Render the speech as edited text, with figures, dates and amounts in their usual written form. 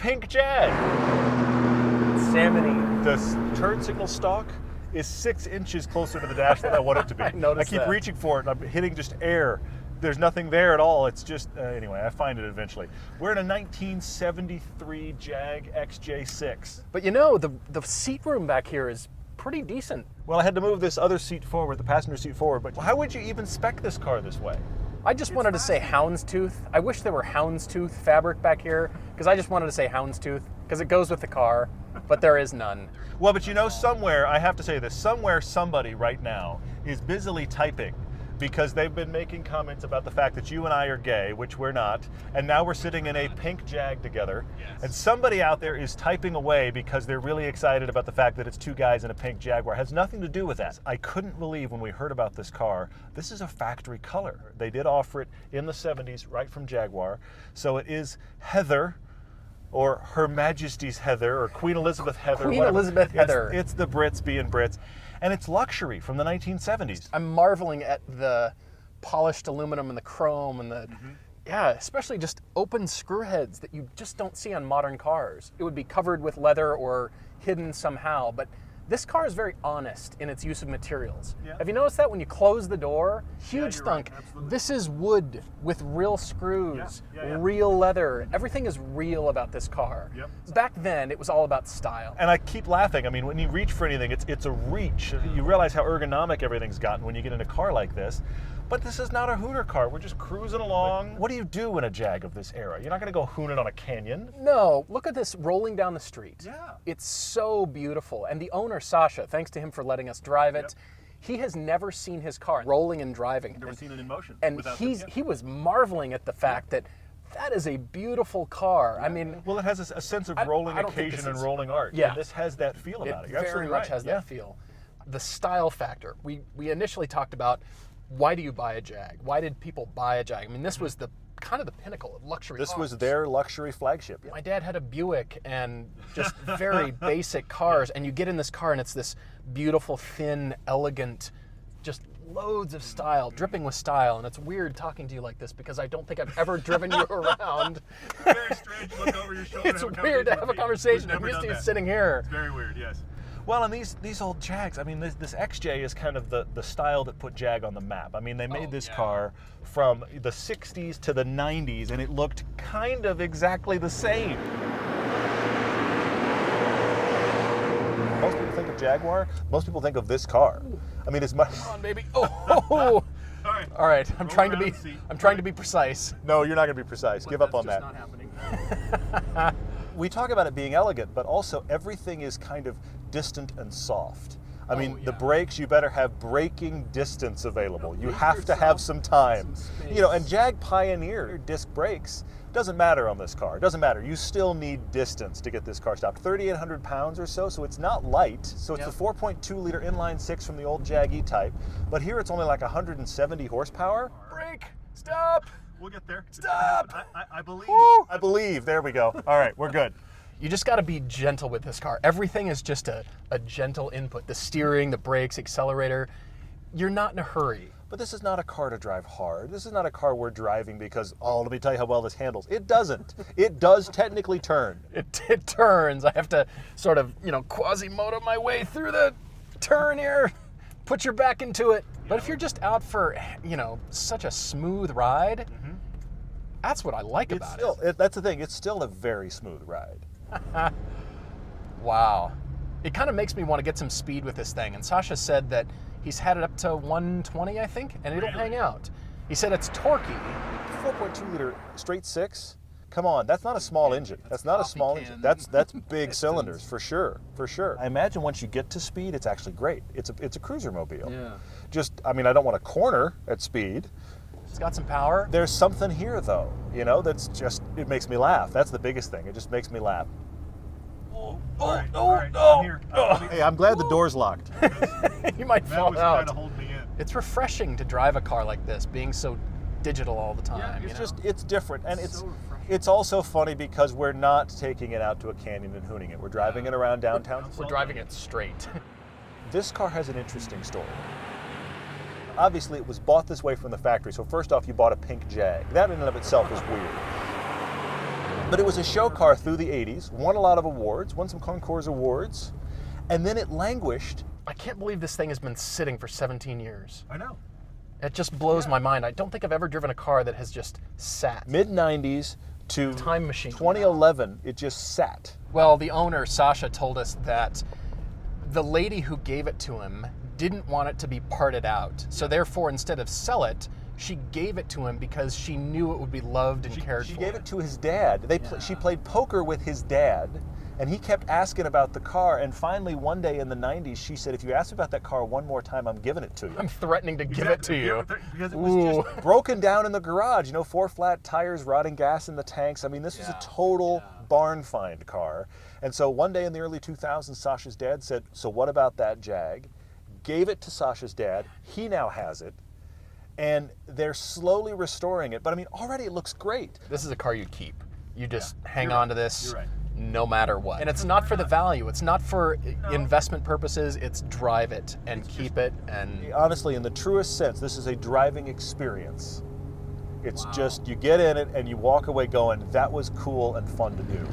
pink Jag. Salmony. The turn signal stalk is 6 inches closer to the dash than I want it to be. I keep that. reaching for it, and I'm hitting just air. There's nothing there at all. It's just, anyway, I find it eventually. We're in a 1973 Jag XJ6. But you know, the seat room back here is pretty decent. Well, I had to move this other seat forward, the passenger seat forward, but how would you even spec this car this way? I just wanted to say houndstooth. I wish there were houndstooth fabric back here, because I just wanted to say houndstooth, because it goes with the car, but there is none. Well, but you know, somewhere, I have to say this, somewhere somebody right now is busily typing because they've been making comments about the fact that you and I are gay, which we're not, and now we're sitting in a pink Jag together, and somebody out there is typing away because they're really excited about the fact that it's two guys in a pink Jaguar. It has nothing to do with that. I couldn't believe when we heard about this car, this is a factory color. They did offer it in the 70s right from Jaguar, so it is Heather, or Her Majesty's Heather, or Queen Elizabeth Heather. Queen Elizabeth Heather. It's the Brits being Brits. And it's luxury from the 1970s. I'm marveling at the polished aluminum and the chrome and the, yeah, especially just open screw heads that you just don't see on modern cars. It would be covered with leather or hidden somehow, but this car is very honest in its use of materials. Yeah. Have you noticed that when you close the door? Huge you're thunk. right, absolutely. This is wood with real screws, Yeah. real leather. Everything is real about this car. Yep. Back then, it was all about style. And I keep laughing. I mean, when you reach for anything, it's a reach. You realize how ergonomic everything's gotten when you get in a car like this. But this is not a hooner car. We're just cruising along. What do you do in a Jag of this era? You're not going to go hooning on a canyon. No, look at this rolling down the street. Yeah. It's so beautiful. And the owner, Sasha, thanks to him for letting us drive it, he has never seen his car rolling and driving. Never seen it in motion. And he was marveling at the fact that is a beautiful car. I mean, well, it has a sense of rolling occasion and rolling art. Yeah. And this has that feel about it. You're very absolutely much right. has that feel. The style factor. We initially talked about, why do you buy a Jag? Why did people buy a Jag? I mean, this was the kind of the pinnacle of luxury This cars. was their luxury flagship. My dad had a Buick and just very basic cars, and you get in this car and it's this beautiful, thin, elegant, just loads of style, dripping with style. And it's weird talking to you like this because I don't think I've ever driven you around. Very strange to look over your shoulder. It's weird to have a conversation. I'm used to you sitting here. It's very weird, yes. Well, and these old Jags, I mean, this XJ is kind of the style that put Jag on the map. I mean, they made this car from the 60s to the 90s, and it looked kind of exactly the same. Most people think of Jaguar, most people think of this car. I mean, it's much... Come on, baby. Oh. All right. I'm trying to be precise. No, you're not going to be precise. Give up on that. That's just not happening. We talk about it being elegant, but also everything is kind of distant and soft. I mean, the brakes, you better have braking distance available. You have to have some time. You know, and Jag pioneered disc brakes. Doesn't matter on this car. It doesn't matter. You still need distance to get this car stopped. 3,800 pounds or so, so it's not light. So it's the 4.2 liter inline six from the old Jag E-Type. But here it's only like 170 horsepower. Brake. Stop. We'll get there. Stop. I believe. Woo. I believe. There we go. All right, we're good. You just got to be gentle with this car. Everything is just a gentle input. The steering, the brakes, accelerator. You're not in a hurry. But this is not a car to drive hard. This is not a car we're driving because, oh, let me tell you how well this handles. It doesn't. It does technically turn. It turns. I have to sort of, Quasimodo my way through the turn here. Put your back into it. But if you're just out for, such a smooth ride, that's what I like about it. That's the thing. It's still a very smooth ride. Wow. It kind of makes me want to get some speed with this thing. And Sasha said that he's had it up to 120, I think, and it'll hang out. He said it's torquey. 4.2 liter straight six. Come on, that's not a small engine. That's not a small engine. That's big cylinders for sure, for sure. I imagine once you get to speed, it's actually great. It's a cruiser mobile. Yeah. I don't want to corner at speed. It's got some power. There's something here though, that's just, it makes me laugh. That's the biggest thing. It just makes me laugh. Hey, I'm glad the door's locked. You might fall out. Trying to hold me in. It's refreshing to drive a car like this, being so digital all the time. It's different, and it's also funny because we're not taking it out to a canyon and hooning it. We're driving it around downtown. We're driving it straight. This car has an interesting story. Obviously, it was bought this way from the factory. So first off, you bought a pink Jag. That in and of itself is weird. But it was a show car through the 80s, won a lot of awards, won some Concours awards, and then it languished. I can't believe this thing has been sitting for 17 years. I know. It just blows my mind. I don't think I've ever driven a car that has just sat. Mid-90s to Time machine. 2011, it just sat. Well, the owner, Sasha, told us that the lady who gave it to him didn't want it to be parted out. So therefore, instead of sell it, she gave it to him because she knew it would be loved and cared for. She gave it to his dad. She played poker with his dad, and he kept asking about the car. And finally, one day in the 90s, she said, if you ask me about that car one more time, I'm giving it to you. I'm threatening to give it to you. Because it was just broken down in the garage. 4 flat tires, rotting gas in the tanks. I mean, this was a total barn find car. And so one day in the early 2000s, Sasha's dad said, so what about that Jag? Gave it to Sasha's dad. He now has it. And they're slowly restoring it. But I mean, already it looks great. This is a car you'd keep. You just hang on to this. You're right. No matter what. And it's not for the value. It's not for investment purposes. It's drive it and keep it. And honestly, in the truest sense, this is a driving experience. It's just, you get in it and you walk away going, that was cool and fun to do.